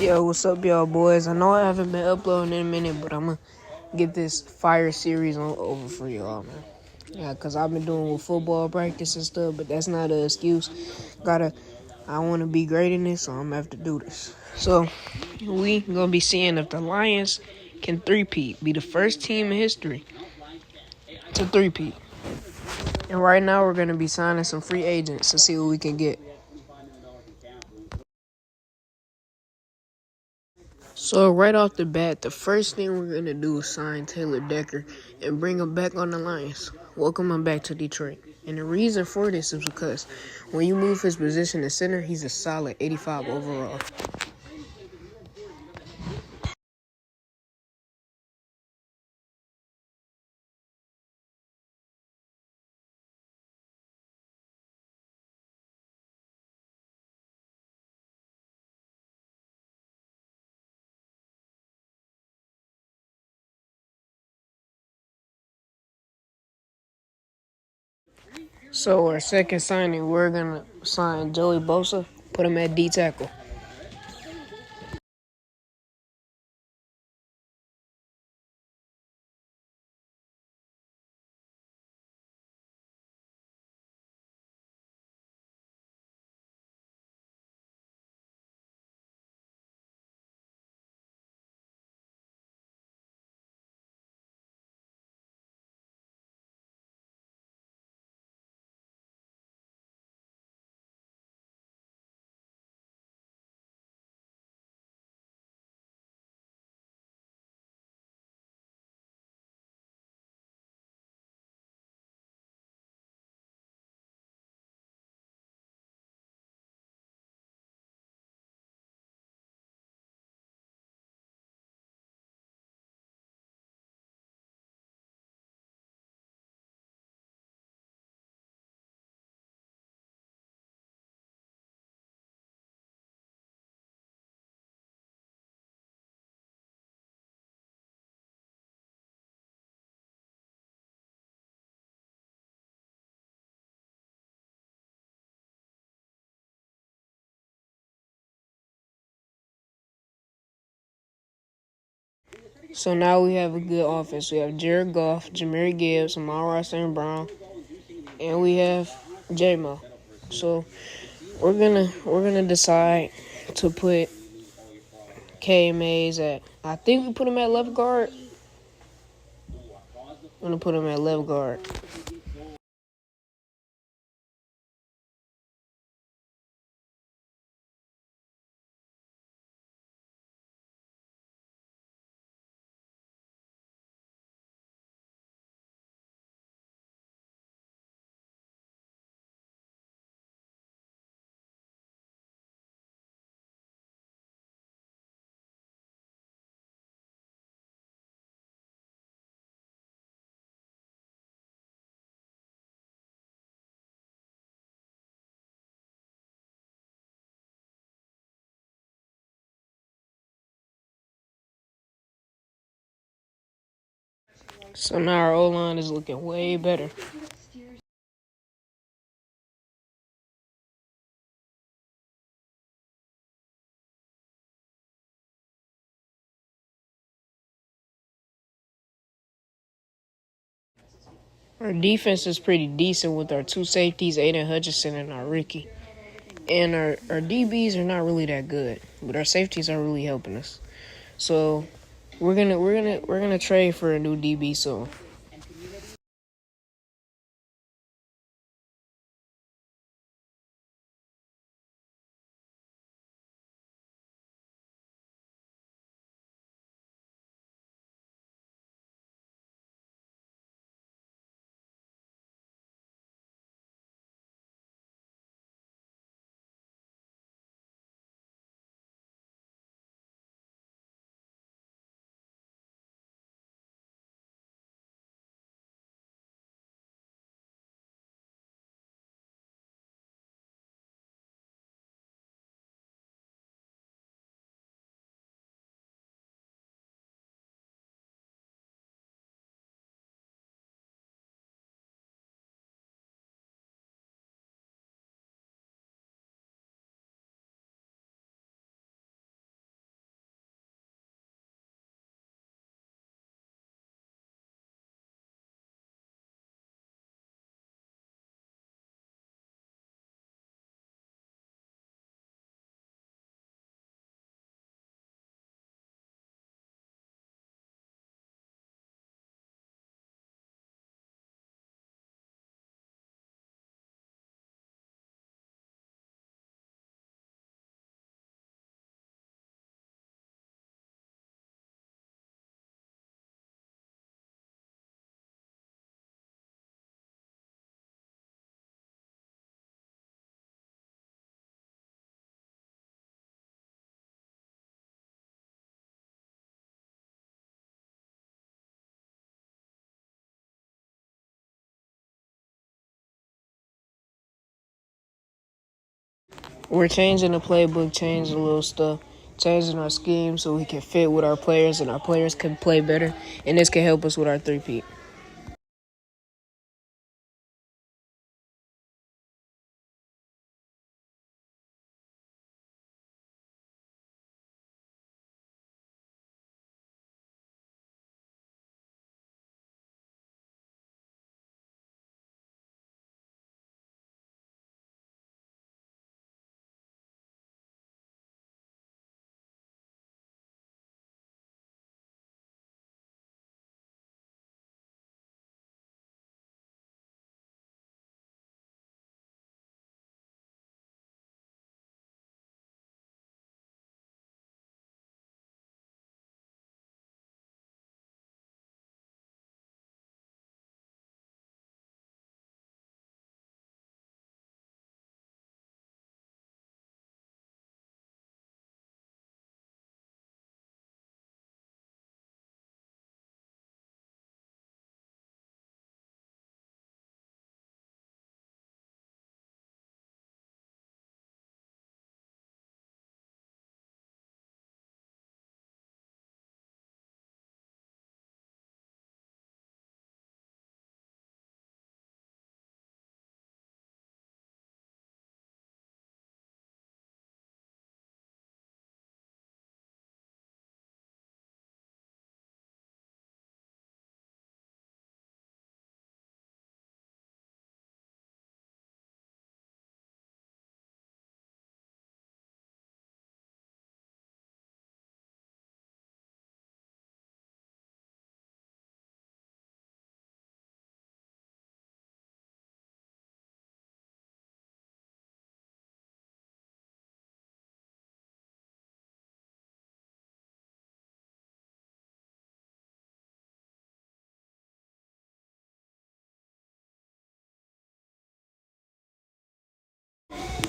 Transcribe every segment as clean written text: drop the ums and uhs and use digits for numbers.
Yo, what's up, y'all boys? I know I haven't been uploading in a minute, but I'm gonna get this fire series on over for y'all, man. Yeah, cause I've been doing with football practice and stuff, but that's not an excuse. I want to be great in this, so I'm gonna have to do this. So we gonna be seeing if the Lions can three-peat, be the first team in history to three-peat. And right now we're gonna be signing some free agents to see what we can get. So right off the bat, the first thing we're gonna do is sign Taylor Decker and bring him back on the Lions. Welcome him back to Detroit. And the reason for this is because when you move his position to center, he's a solid 85 overall. So our second signing, we're gonna sign Joey Bosa, put him at D tackle. So now we have a good offense. We have Jared Goff, Jahmyr Gibbs, Amon-Ra St. Brown, and we have J-Mo. So we're gonna decide to put K Mays at. I think we put him at left guard. I'm gonna put him at left guard. So now our O line is looking way better. Our defense is pretty decent with our two safeties, Aiden Hutchinson and our Ricky. And our DBs are not really that good, but our safeties are really helping us. So we're gonna trade for a new DB soon. We're changing the playbook, changing a little stuff, changing our scheme so we can fit with our players and our players can play better. And this can help us with our three-peat.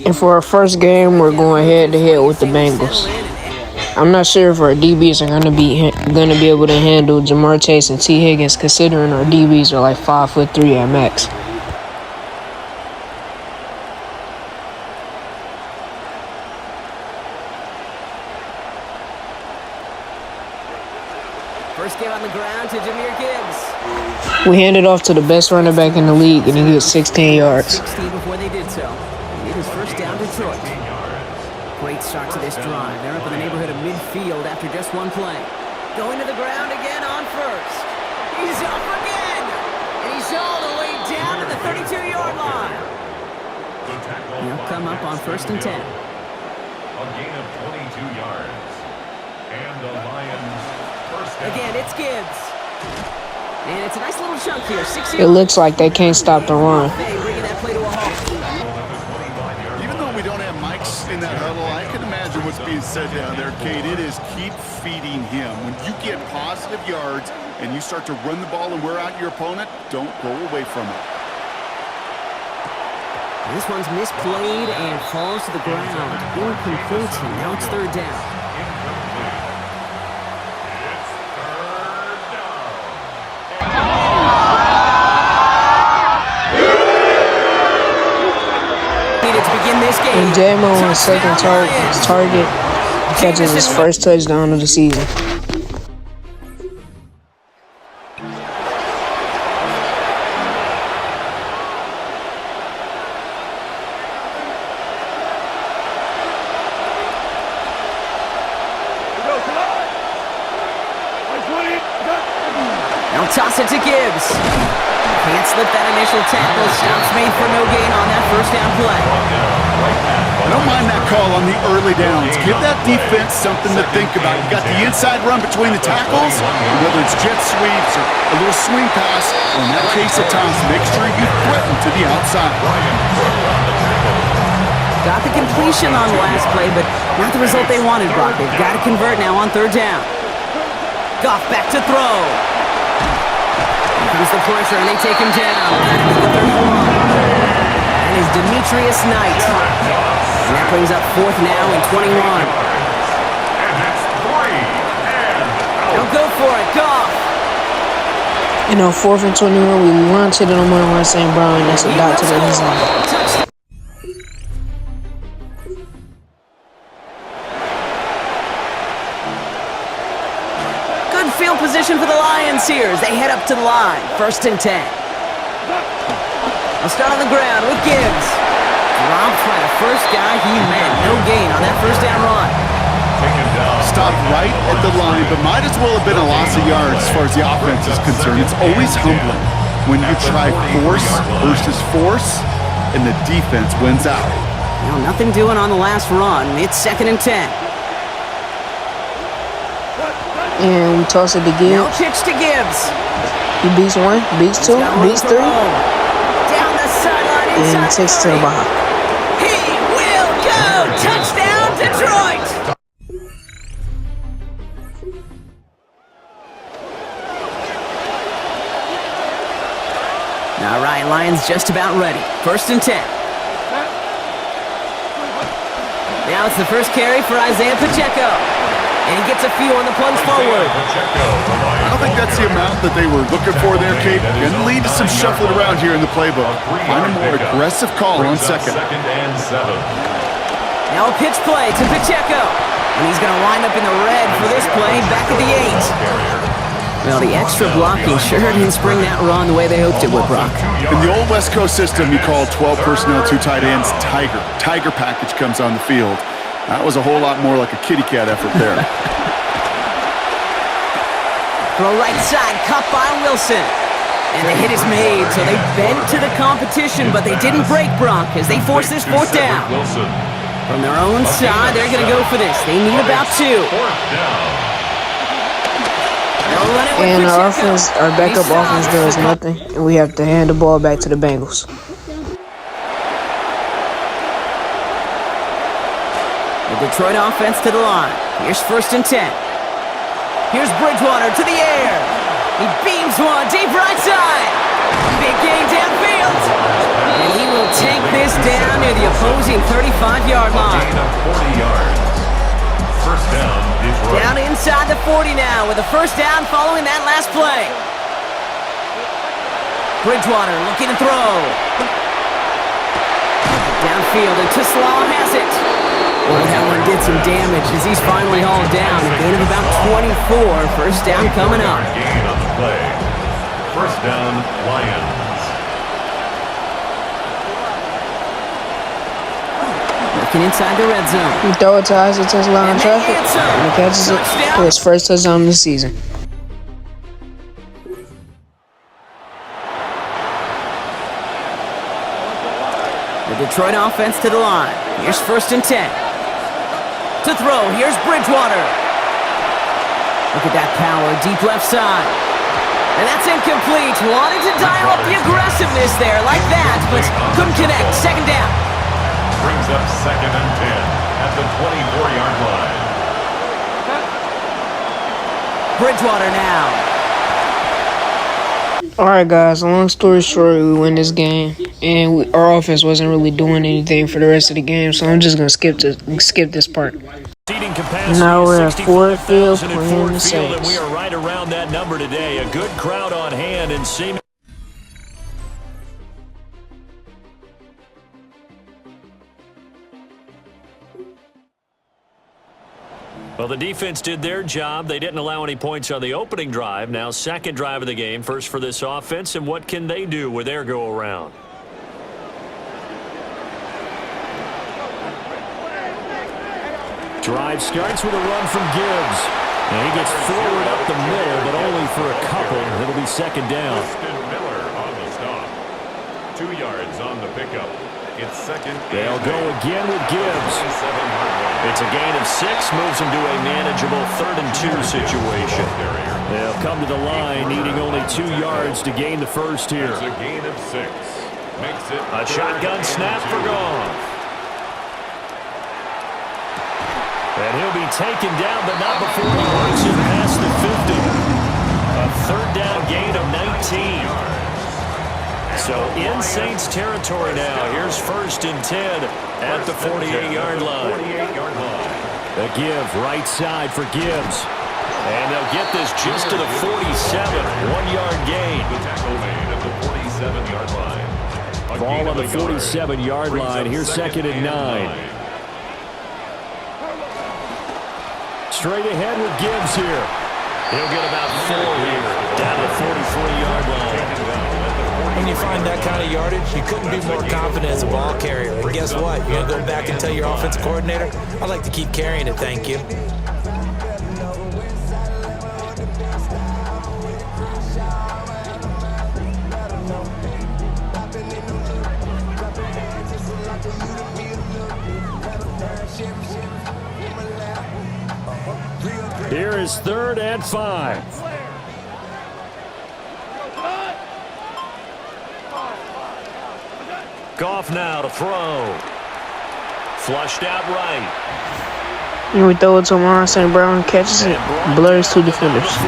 And for our first game, we're going head-to-head with the Bengals. I'm not sure if our DBs are gonna be able to handle Jamar Chase and T. Higgins, considering our DBs are like 5'3" at max. First game on the ground to Jahmyr Gibbs. We handed off to the best running back in the league, and he gets 16 yards. 16 before they did so. It is first down Detroit. Great start to this drive. They're up in the neighborhood of midfield after just one play. Going to the ground again on first. He's up again. And he's all the way down to the 32-yard line. He'll come up on 1st and 10. A gain of 22 yards. And the Lions first down. Again, it's Gibbs. And it's a nice little chunk here. 6 It looks like they can't stop the run. Bringing that play to a halt. Even though we don't have mics in that huddle, I can imagine what's being said down there, Kate. It is keep feeding him. When you get positive yards and you start to run the ball and wear out your opponent, don't go away from it. This one's misplayed and falls to the ground. Incomplete. Now it's 3rd down. And J-Mo on second target catches his first touchdown of the season. Now toss it to Gibbs. Can't slip that initial tackle. Stops made for no gain on that first down play. I don't mind that call on the early downs. Give that defense something to think about. You got the inside run between the tackles, whether it's jet sweeps or a little swing pass, or in that case of toss, make sure you threaten to the outside. Got the completion on the last play, but not the result they wanted, Brock. They've got to convert now on 3rd down. Goff back to throw. Here's the pressure, and they take him down. The 31. And is Demetrius Knight. And that brings up 4th now and 21. They'll go for it. Goff. And on 4th and 21, we launch it on one St. Brown, and that's a dot to the inside. position for the Lions here as they head up to the line. 1st and 10. They'll start on the ground with Gibbs. Dropped by the first guy he met. No gain on that first down run. Stopped right at the line, but might as well have been a loss of yards as far as the offense is concerned. It's always humbling when you try force versus force, and the defense wins out. Well, nothing doing on the last run. It's 2nd and 10. And we toss it to No Gibbs. pitch to Gibbs. He beats one, beats two, beats three, Down the sideline and inside takes to the 30. behind. He will go! Touchdown, Detroit! All right, Lions just about ready. 1st and 10. Now it's the first carry for Isaiah Pacheco. And he gets a few on the plunge forward. I don't think that's the amount that they were looking for there, Kate. Going to lead to some shuffling around here in the playbook. Find a more aggressive call on 2nd. Now a pitch play to Pacheco. And he's going to wind up in the red for this play back at the 8. Well, the extra blocking sure didn't spring that run the way they hoped it would, Brock. In the old West Coast system, you call 12 personnel, 2 tight ends, Tiger. Tiger package comes on the field. That was a whole lot more like a kitty cat effort there. Throw right side, caught by Wilson. And the hit is made, so they bent to the competition, but they didn't break, Brock, as they force this 4th down. From their own side, they're going to go for this. They need about 2. And our offense, our backup offense does nothing, and we have to hand the ball back to the Bengals. The Detroit offense to the line. Here's 1st and 10. Here's Bridgewater to the air. He beams one deep right side. Big gain downfield. And he will take this down near the opposing 35-yard line. Gain of 40 yards. 1st down, Detroit. Down inside the 40 now with a 1st down following that last play. Bridgewater looking to throw. Downfield and Tuslaw has it. Well, that one did some damage as he's finally hauled down. A gain of about 24. 1st down coming up. Gain on the play. 1st down, Lions. Looking inside the red zone. We throw it to Isaac touchdown traffic, and he catches it for his 1st touchdown of the season. The Detroit offense to the line. Here's 1st and 10. To throw, here's Bridgewater. Look at that power, deep left side. And that's incomplete. Wanted to dial up the aggressiveness there like that, but couldn't connect. 2nd down. Brings up 2nd and 10 at the 24-yard line. Bridgewater now. All right, guys. Long story short, we win this game, and our offense wasn't really doing anything for the rest of the game. So I'm just gonna skip this part. Now we're at Ford Field playing the Saints. And we are right around that number today. A good crowd on hand and seeming. Well, the defense did their job. They didn't allow any points on the opening drive. Now 2nd drive of the game, first for this offense, and what can they do with their go-around? Drive starts with a run from Gibbs. And he gets forward up the middle, but only for a couple. It'll be 2nd down. Austin Miller on the stop. 2 yards on the pickup. It's 2nd. They'll go again with Gibbs. It's a gain of 6, moves them to a manageable 3rd and 2 situation. They'll come to the line, needing only 2 yards to gain the first here. It's a gain of 6. Makes it A shotgun snap for Goff. And he'll be taken down, but not before he works it past the 50. A 3rd down gain of 19. So in Saints territory now. Here's 1st and 10 at the 48-yard line. The give right side for Gibbs. And they'll get this just to the 47. 1-yard gain. The tackle made at the 47-yard line. Ball on the 47-yard line. Here's 2nd and 9. Straight ahead with Gibbs here. He'll get about 4 here, down to the 43-yard line. When you find that kind of yardage, you couldn't be more confident as a ball carrier. And guess what? You're going to go back and tell your offensive coordinator, I'd like to keep carrying it, thank you. Here is 3rd and 5. Goff now to throw. Flushed out right. And we throw it to Amon St. Brown, catches it, blurs 2 defenders.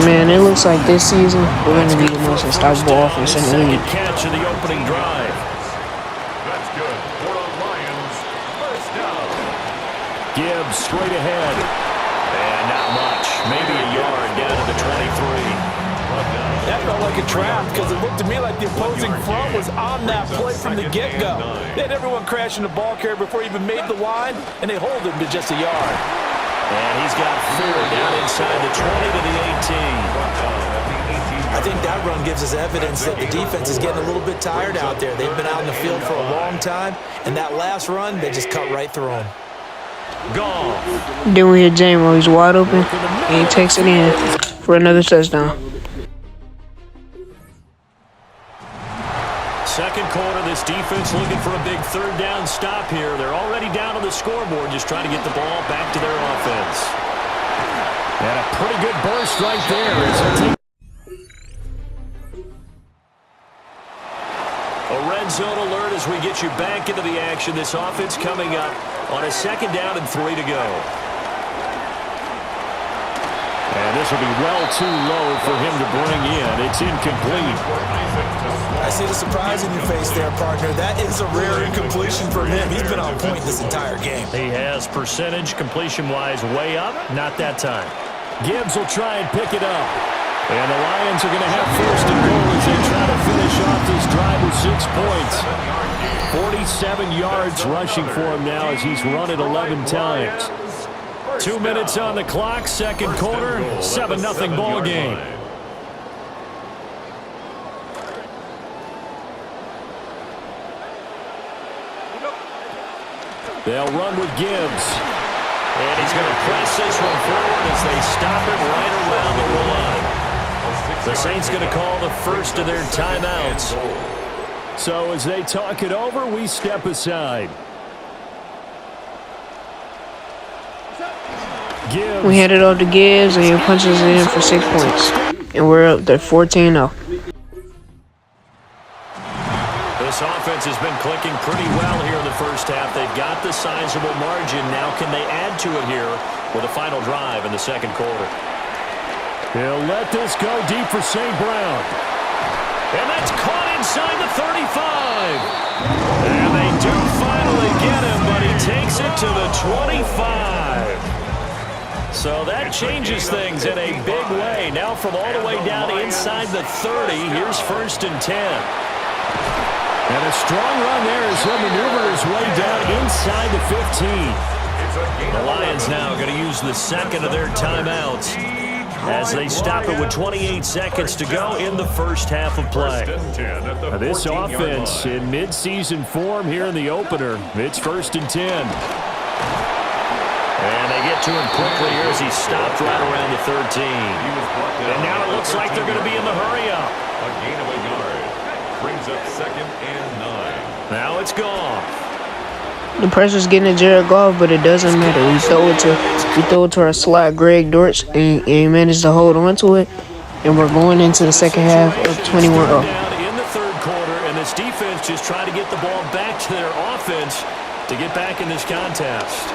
Man, it looks like this season we're going to be the most unstoppable offense in the league. Catch of the opening drive. That's good. For the Lions, first down. Gibbs straight ahead. And not much. Maybe a yard down to the 23. That felt like a trap because it looked to me like the opposing front was on that play from the get-go. They had everyone crashing the ball carrier before he even made the line, and they hold him to just a yard. And he's got 4 down inside the 20 to the 18. I think that run gives us evidence that the defense is getting a little bit tired out there. They've been out in the field for a long time, and that last run, they just cut right through him. Goff. Then we hit J-Mo, he's wide open, and he takes it in for another touchdown. Second quarter, this defense looking for a big 3rd down stop here. They're already down on the scoreboard, just trying to get the ball back to their offense. And a pretty good burst right there. A red zone alert as we get you back into the action. This offense coming up on a 2nd down and 3 to go. And this will be well too low for him to bring in. It's incomplete. I see the surprise in your face there, partner. That is a rare incompletion for him. He's been on point this entire game. He has percentage completion-wise way up. Not that time. Gibbs will try and pick it up. And the Lions are going to have 1st and goal as they try to finish off this drive with 6 points. 47 yards rushing for him now as he's run it 11 times. 2 minutes on the clock, 2nd quarter, 7-0 ball game. They'll run with Gibbs. And he's going to press this one forward as they stop it right around the line. The Saints going to call the first of their timeouts. So as they talk it over, we step aside. Gibbs. We hand it off to Gibbs, and he punches it in for 6 points. And we're up to 14-0. This offense has been clicking pretty well here in the first half. They've got the sizable margin. Now can they add to it here with a final drive in the 2nd quarter? He'll let this go deep for St. Brown. And that's caught inside the 35. And they do finally get him, but he takes it to the 25. So that changes things in a big way. Now from all the way down inside the 30, here's 1st and 10. And a strong run there as he'll maneuver his way down inside the 15. The Lions now going to use the 2nd of their timeouts as they stop it with 28 seconds to go in the first half of play. Now this offense in midseason form here in the opener. It's 1st and 10. And they get to him quickly here as he stopped right around the 13. And now it looks like they're going to be in the hurry-up. A gain of a yard. Brings up 2nd and 9. Now it's Goff. The pressure's getting to Jared Goff, but it doesn't matter. We throw it to our slot, Greg Dortch, and he managed to hold on to it. And we're going into the 2nd half of 21-0. In the 3rd quarter, and this defense just trying to get the ball back to their offense to get back in this contest.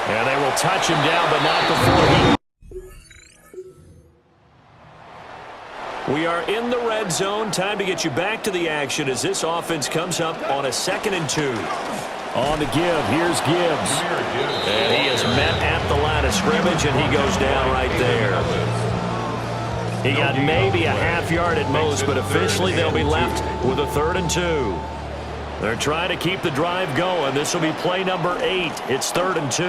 And they will touch him down, but not before he... We are in the red zone. Time to get you back to the action as this offense comes up on a 2nd and 2. On to give. Here's Gibbs. And he is met at the line of scrimmage, and he goes down right there. He got maybe a half yard at most, but officially they'll be left with a 3rd and 2. They're trying to keep the drive going. This will be play number 8. It's 3rd and 2.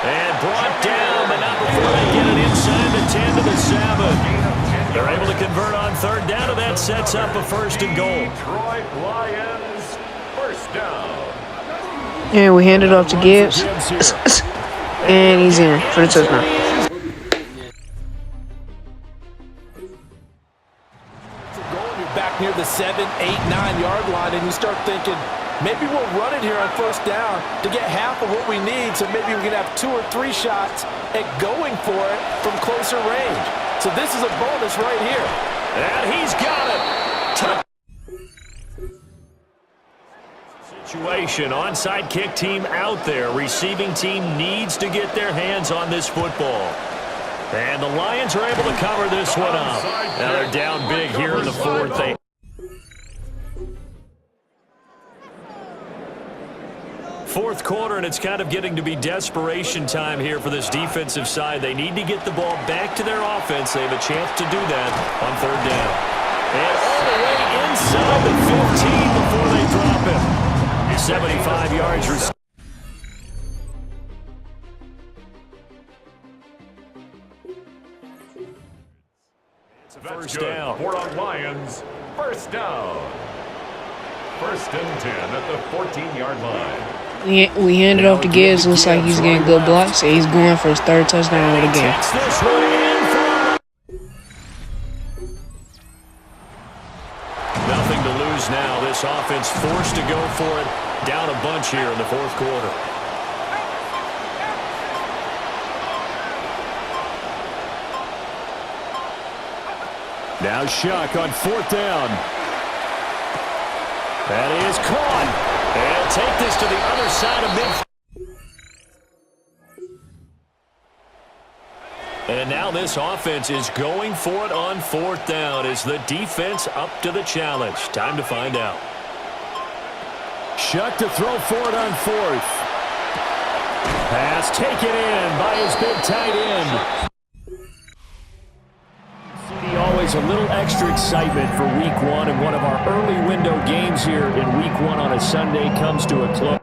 And brought down, but not before they get it inside the 10 to the 7. They're able to convert on third down, and that sets up a first and goal. Detroit Lions, first down. And we hand it off to Gibbs. And he's in for the touchdown. You're back near the 7, 8, 9-yard line, and you start thinking, maybe we'll run it here on first down to get half of what we need, so maybe we can have 2 or 3 shots at going for it from closer range. So this is a bonus right here. And he's got it. Situation, onside kick team out there. Receiving team needs to get their hands on this football. And the Lions are able to cover this one up. Now they're down big here in the fourth. Fourth quarter, and it's kind of getting to be desperation time here for this defensive side. They need to get the ball back to their offense. They have a chance to do that on third down. And all the way inside the 15 before they drop it. 75 yards receiving. First down for our Lions. First down. First and 10 at the 14-yard line. We hand it off to Gibbs. Looks like he's getting good blocks. So he's going for his third touchdown of the game. Nothing to lose now. This offense forced to go for it. Down a bunch here in the fourth quarter. Now Shuck on fourth down. That is caught. And take this to the other side of midfield. And now this offense is going for it on fourth down. Is the defense up to the challenge? Time to find out. Shuck to throw for it on fourth. Pass taken in by his big tight end. Always a little extra excitement for week one, and one of our early window games here in week one on a Sunday comes to a close.